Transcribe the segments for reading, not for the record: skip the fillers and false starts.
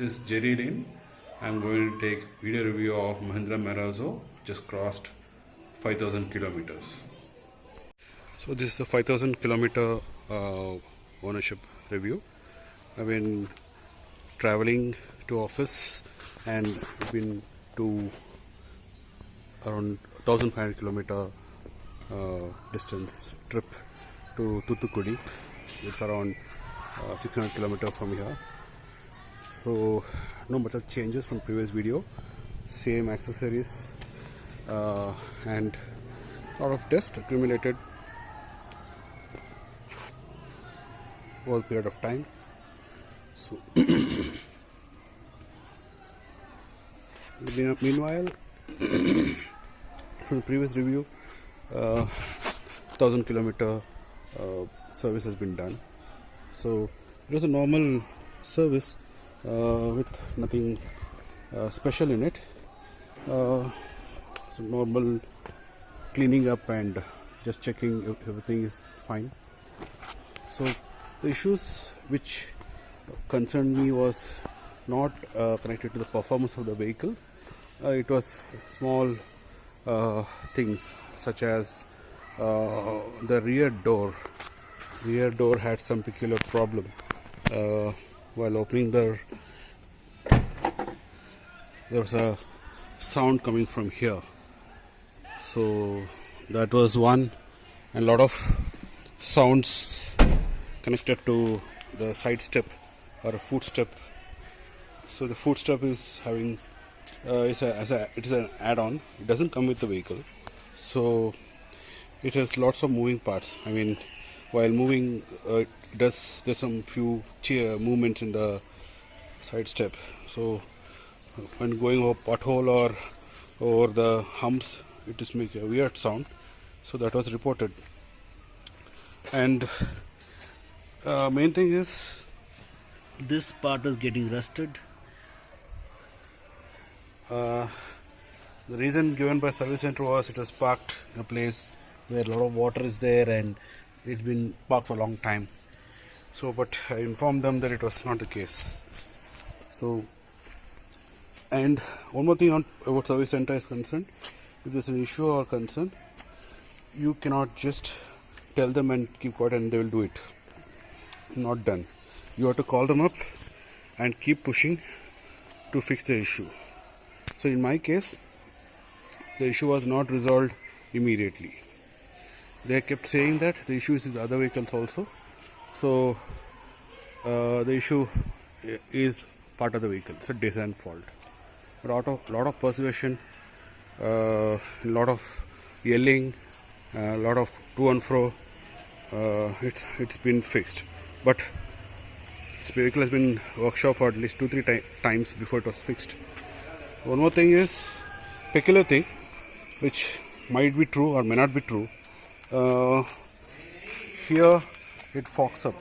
is Jerry Lin. I'm going to take video review of Mahindra Marazzo, just crossed 5,000 kilometers. So this is a 5,000 kilometer ownership review. I've been traveling to office and been to around 1,500 kilometer distance trip to Tuticorin. It's around 600 kilometers from here. So no much of changes from previous video, same accessories and a lot of dust accumulated over a period of time. So meanwhile from the previous review, 1,000 kilometer service has been done. So it was a normal service with nothing special in it. So normal cleaning up and just checking if everything is fine. So the issues which concerned me was not connected to the performance of the vehicle. It was small things such as the rear door. Rear door had some peculiar problem. While opening there was a sound coming from here. So that was one, and a lot of sounds connected to the side step or a footstep. So the footstep is having it is an add-on. It doesn't come with the vehicle, so it has lots of moving parts. I mean, while moving, there's some few movements in the side step. So when going over pothole or over the humps, it is making a weird sound. So that was reported. And main thing is this part is getting rusted. The reason given by service center was it was parked in a place where a lot of water is there and it's been parked for a long time. So but I informed them that it was not the case. So, and one more thing about service center is concerned, if there's an issue or concern, you cannot just tell them and keep quiet and they will do it. Not done. You have to call them up and keep pushing to fix the issue. So in my case, the issue was not resolved immediately. They kept saying that the issue is with other vehicles also. So the issue is part of the vehicle. It's a design fault. But lot of persuasion, a lot of yelling, a lot of to and fro. It's been fixed. But this vehicle has been workshop for at least 2-3 times before it was fixed. One more thing is peculiar thing, which might be true or may not be true. Here it fogs up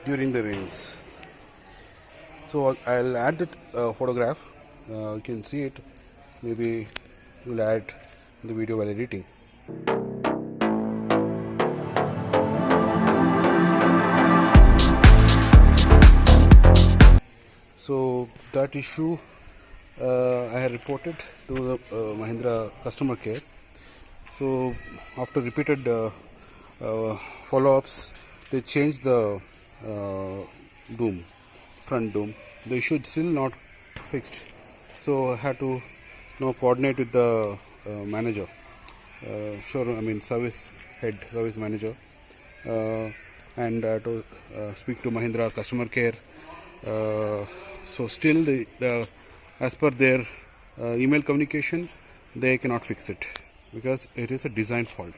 during the rains. So I'll add that photograph. You can see it. Maybe we'll add the video while editing. So that issue I had reported to the Mahindra customer care. So after repeated follow-ups, they changed the front doom. The issue is still not fixed. So I had to now coordinate with the manager, service head, service manager, and to speak to Mahindra customer care. So still as per their email communication, they cannot fix it because it is a design fault.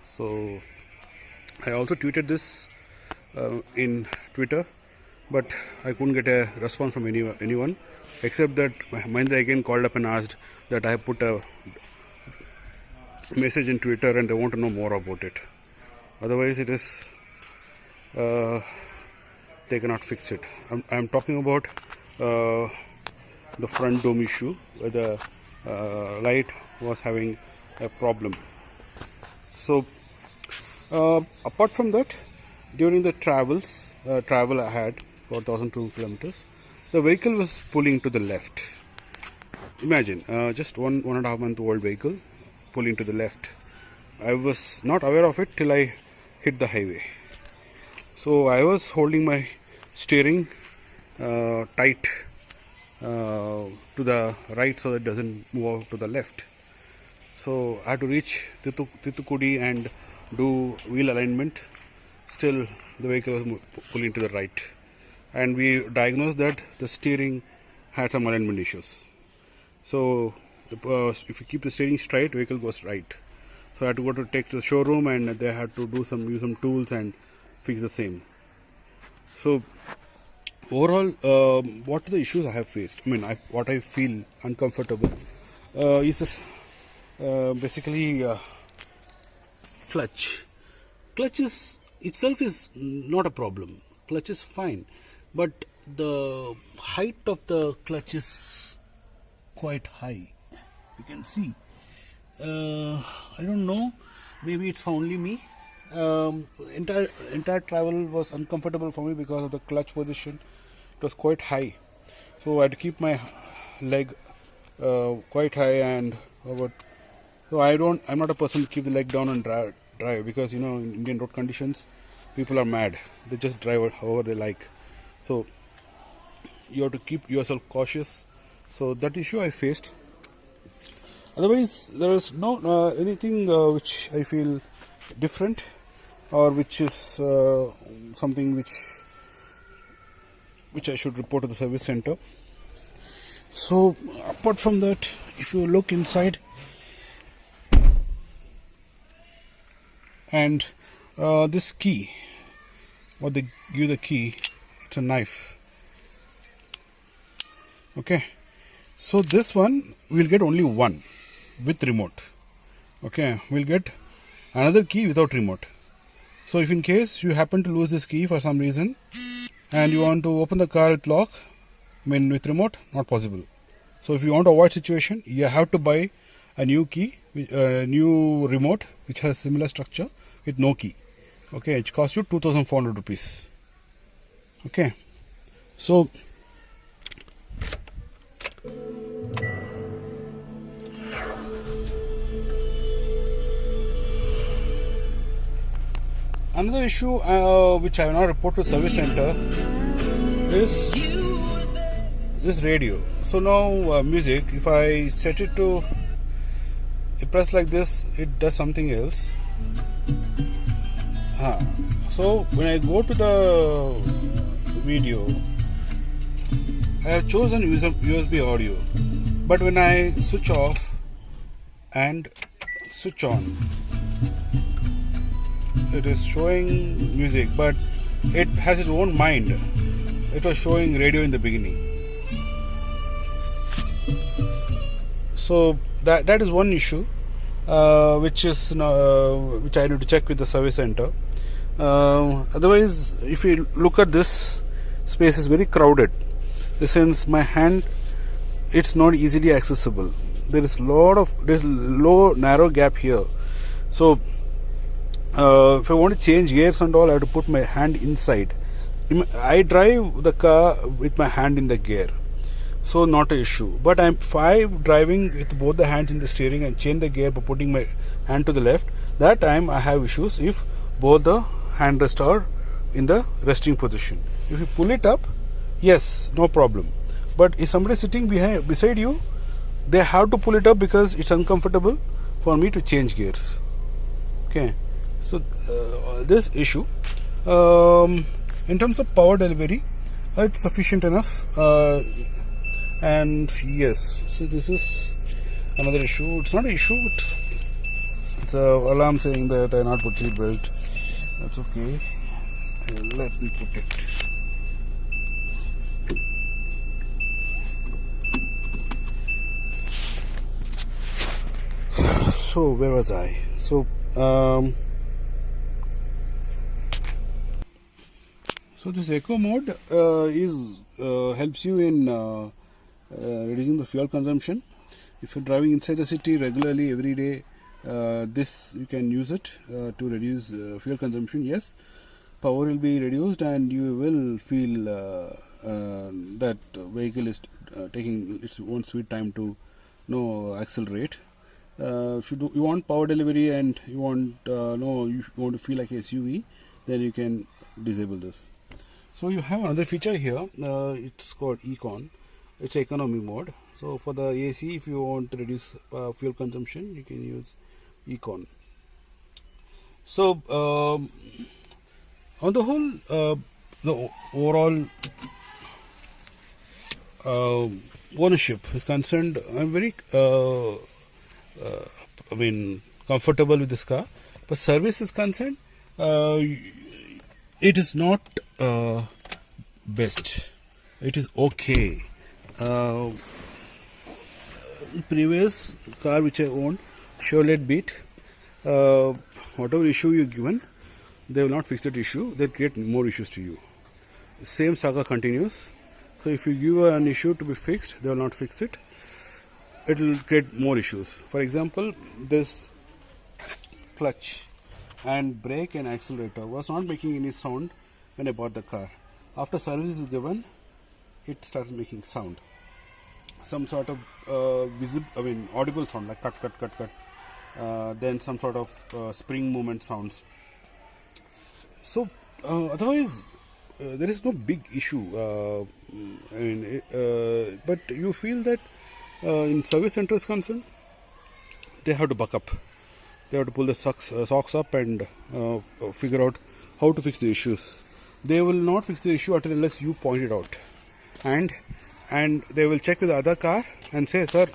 So I also tweeted this in Twitter, but I couldn't get a response from anyone except that Mahindra again called up and asked that I have put a message in Twitter and they want to know more about it. Otherwise it is they cannot fix it. I'm talking about the front dome issue where the light was having a problem. So apart from that, during the travel I had about 1,200 kilometers. The vehicle was pulling to the left. Imagine, just 1.5 month old vehicle pulling to the left. I was not aware of it till I hit the highway. So I was holding my steering tight to the right so that it doesn't move out to the left. So I had to reach Tuticorin and do wheel alignment. Still the vehicle was pulling to the right, and we diagnosed that the steering had some alignment issues. So if you keep the steering straight, vehicle goes right. So I had to go to take to the showroom, and they had to use some tools and fix the same. So overall, what are the issues I have faced? I mean, what I feel uncomfortable is this, basically clutch. Clutch itself is not a problem. Clutch is fine, but the height of the clutch is quite high. You can see. I don't know. Maybe it's for only me. Entire travel was uncomfortable for me because of the clutch position. It was quite high, so I had to keep my leg quite high and over. So I'm not a person to keep the leg down and drive because in Indian road conditions, people are mad. They just drive however they like. So you have to keep yourself cautious. So that issue I faced. Otherwise, there is no anything which I feel different, or which is something which I should report to the service center. So apart from that, if you look inside, and this key, what they give the key, it's a knife. Okay, so this one we'll get only one with remote. Okay, we'll get another key without remote. So if in case you happen to lose this key for some reason and you want to open the car with lock, with remote, not possible. So if you want to avoid situation, you have to buy a new key, new remote which has similar structure with no key. Okay, it costs you 2,400 rupees. Okay, so another issue which I will not report to service center is this radio. So now music, if I set it to press like this, it does something else. So when I go to the video, I have chosen USB audio, but when I switch off and switch on, it is showing music, but it has its own mind. It was showing radio in the beginning. So that is one issue which I need to check with the service center. Otherwise, if you look at this space, is very crowded. Since my hand, it's not easily accessible. There's low narrow gap here. So if I want to change gears and all, I have to put my hand inside. I drive the car with my hand in the gear, so not an issue. But if I'm driving with both the hands in the steering and change the gear by putting my hand to the left, that time I have issues if both the handrests are in the resting position. If you pull it up, yes, no problem. But if somebody is sitting beside you, they have to pull it up because it's uncomfortable for me to change gears. Okay, so this issue, in terms of power delivery, it's sufficient enough. And yes, so this is another issue. It's not an issue, but it's an alarm saying that I not put seat belt. That's okay. Let me put it. So where was I? So this eco mode helps you in reducing the fuel consumption. If you're driving inside the city regularly every day, this you can use it to reduce fuel consumption. Yes, power will be reduced, and you will feel that vehicle is taking its own sweet time to accelerate. If you want power delivery and you want you want to feel like a SUV, then you can disable this. So you have another feature here. It's called Econ. It's economy mode. So for the AC, if you want to reduce fuel consumption, you can use Econ. So on the whole, the overall ownership is concerned, I'm very comfortable with this car. But service is concerned, it is not best. It is okay. Previous car which I owned, Chevrolet Beat, whatever issue you given, they will not fix that issue. They'll create more issues to you. Same saga continues. So if you give an issue to be fixed, they will not fix it. It will create more issues. For example, this clutch and brake and accelerator was not making any sound when I bought the car. After service is given, it starts making sound. Some sort of audible sound like cut, cut, cut, cut. Then some sort of spring movement sounds. So otherwise, there is no big issue. But you feel that in service center is concerned, they have to buck up. They have to pull the socks up and figure out how to fix the issues. They will not fix the issue unless you point it out. And they will check with the other car and say, sir,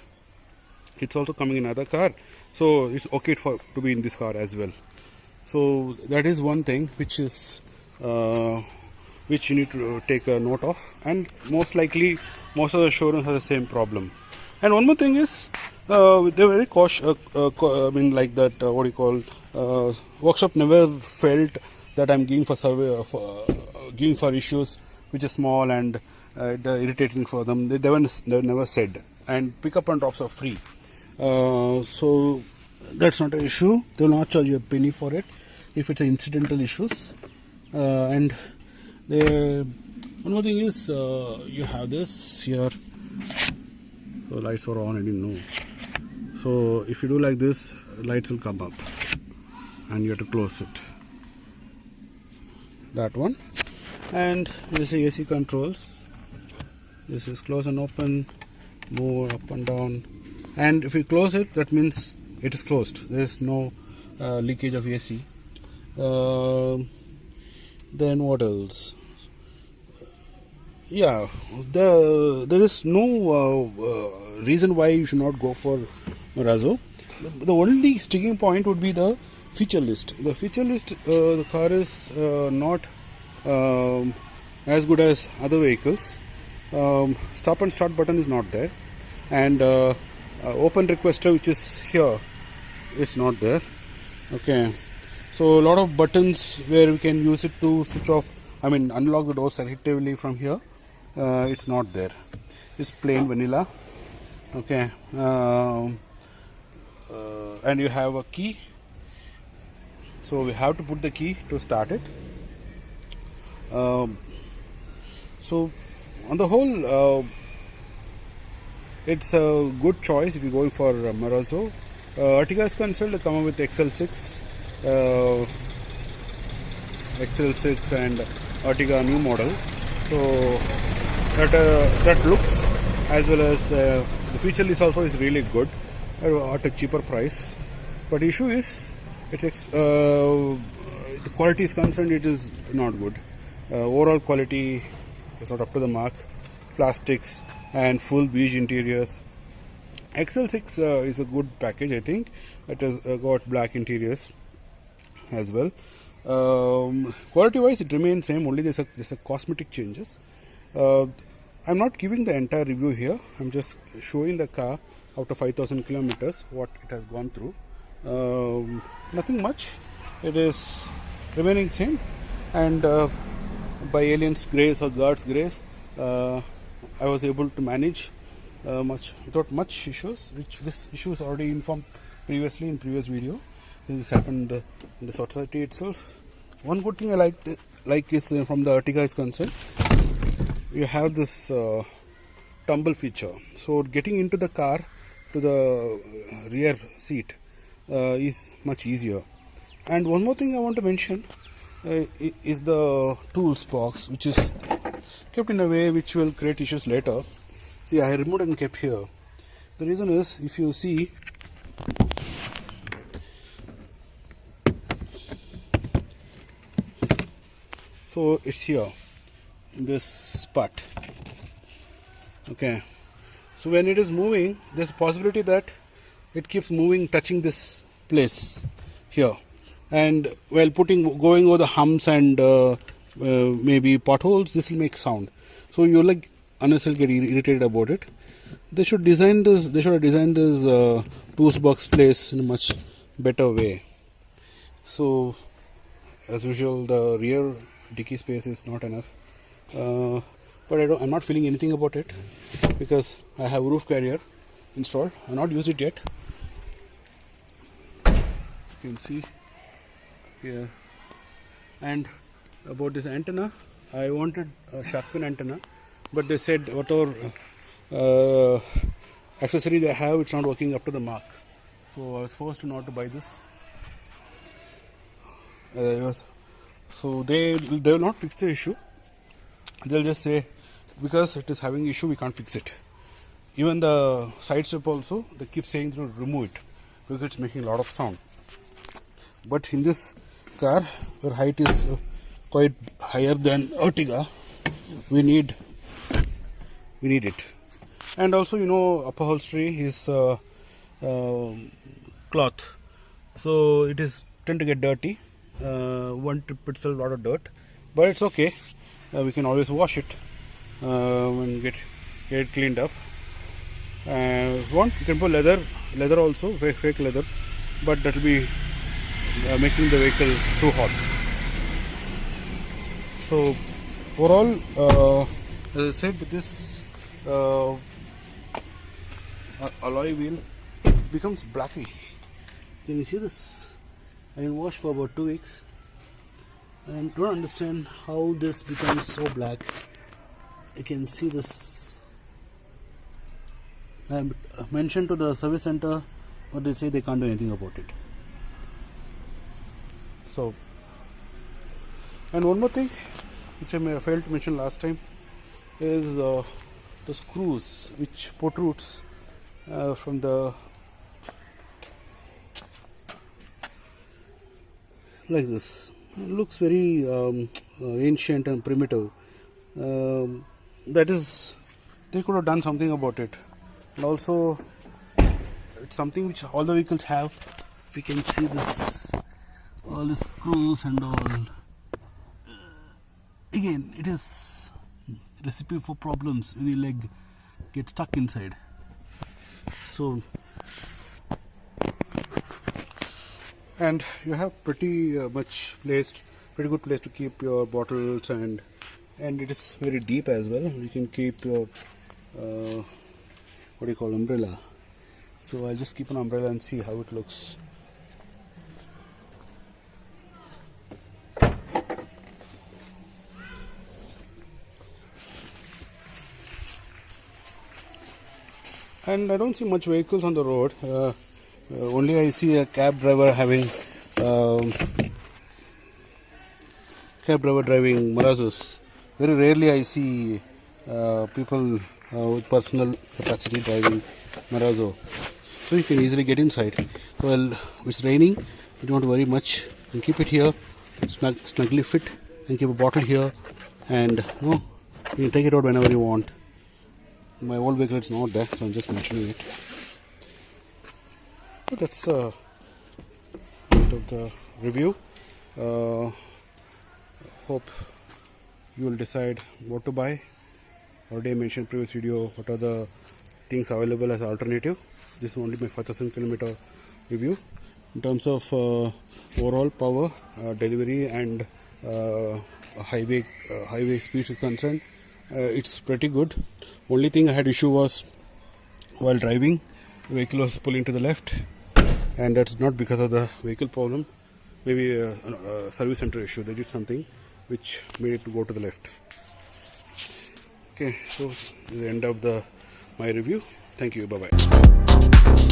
it's also coming in another car, so it's okay to be in this car as well. So that is one thing which is which you need to take a note of, and most likely most of the showrooms have the same problem. And one more thing is they're very cautious. Like that, what do you call? Workshop never felt that I'm giving for survey, giving for issues which is small and irritating for them. They never said. And pickup and drops are free. So that's not an issue. They will not charge you a penny for it if it's incidental issues. And one more thing is you have this here. So lights were on, I didn't know. So if you do like this, lights will come up and you have to close it. That one. And this is AC controls. This is close and open, move up and down. And if you close it, that means it is closed. There is no leakage of AC. Then what else? Yeah, there is no reason why you should not go for Marazzo. The only sticking point would be the feature list. The feature list, the car is not as good as other vehicles. Stop and start button is not there, and open requester, which is here, is not there. Okay, so a lot of buttons where we can use it to switch off, unlock the door selectively from here. It's not there. It's plain vanilla. Okay, and you have a key, so we have to put the key to start it. So on the whole, it's a good choice if you're going for Marazzo. Ertiga is concerned, they come up with XL6 and Ertiga new model. So that looks, as well as the feature list also is really good at a cheaper price. But issue is, the quality is concerned, it is not good. Overall quality is not up to the mark. Plastics and full beige interiors. XL6 is a good package, I think. It has got black interiors as well. Quality wise, it remains same, only there's a cosmetic changes. I'm not giving the entire review here. I'm just showing the car after 5,000 kilometers what it has gone through. Nothing much. It is remaining same, and by aliens' grace or God's grace, I was able to manage without much issues, which this issue is already informed previously in previous video. This happened in the society itself. One good thing I liked like is from the Ertiga is concerned, you have this tumble feature. So getting into the car to the rear seat is much easier. And one more thing I want to mention is the tools box, which is kept in a way which will create issues later. See, I removed and kept here. The reason is, if you see, so it's here in this part. Okay, so when it is moving, there's a possibility that it keeps moving, touching this place here, and while going over the humps and maybe potholes, this will make sound. So you like unnecessarily get irritated about it. They should design this. They should have designed this tools box place in a much better way. So, as usual, the rear dicky space is not enough. But I'm not feeling anything about it because I have roof carrier installed. I've not used it yet. You can see here. And about this antenna, I wanted a shark fin antenna, but they said whatever accessory they have, it's not working up to the mark. So I was forced not to buy this. So they will not fix the issue. They'll just say, because it is having issue, we can't fix it. Even the side step also, they keep saying to remove it because it's making a lot of sound. But in this car, where height is quite higher than Ertiga, we need it. And also, upholstery is cloth, so it is tend to get dirty. One trip itself, a lot of dirt, but it's okay. We can always wash it and get it cleaned up. If you want, you can put leather also, fake leather, but that will be making the vehicle too hot. So overall, as I said, this alloy wheel becomes blacky. Can you see this? I didn't wash for about 2 weeks and don't understand how this becomes so black. You can see this. I mentioned to the service center, but they say they can't do anything about it. So, and one more thing which I failed to mention last time is the screws which protrudes from the like this. It looks very ancient and primitive. That is, they could have done something about it. And also, it's something which all the vehicles have. We can see this, all the screws and all. Again, it is recipe for problems when your leg gets stuck inside. So, and you have pretty good place to keep your bottles, and it is very deep as well. You can keep your umbrella. So I'll just keep an umbrella and see how it looks. And I don't see much vehicles on the road. Only I see a cab driver driving Marazzos. Very rarely I see people with personal capacity driving Marazzo. So you can easily get inside. Well, it's raining, you don't worry much. You can keep it here, snugly fit, and keep a bottle here, and you can take it out whenever you want. My old vehicle is not there, so I'm just mentioning it. So that's end of the review. Hope you will decide what to buy. Already I mentioned in previous video what are the things available as alternative. This is only my 5,000 kilometer review. In terms of overall power, delivery, and highway speeds is concerned, it's pretty good. Only thing I had issue was while driving, the vehicle was pulling to the left, and that's not because of the vehicle problem. Maybe a service center issue. They did something. which made it to go to the left. Okay, so this is the end of my review. Thank you. Bye bye.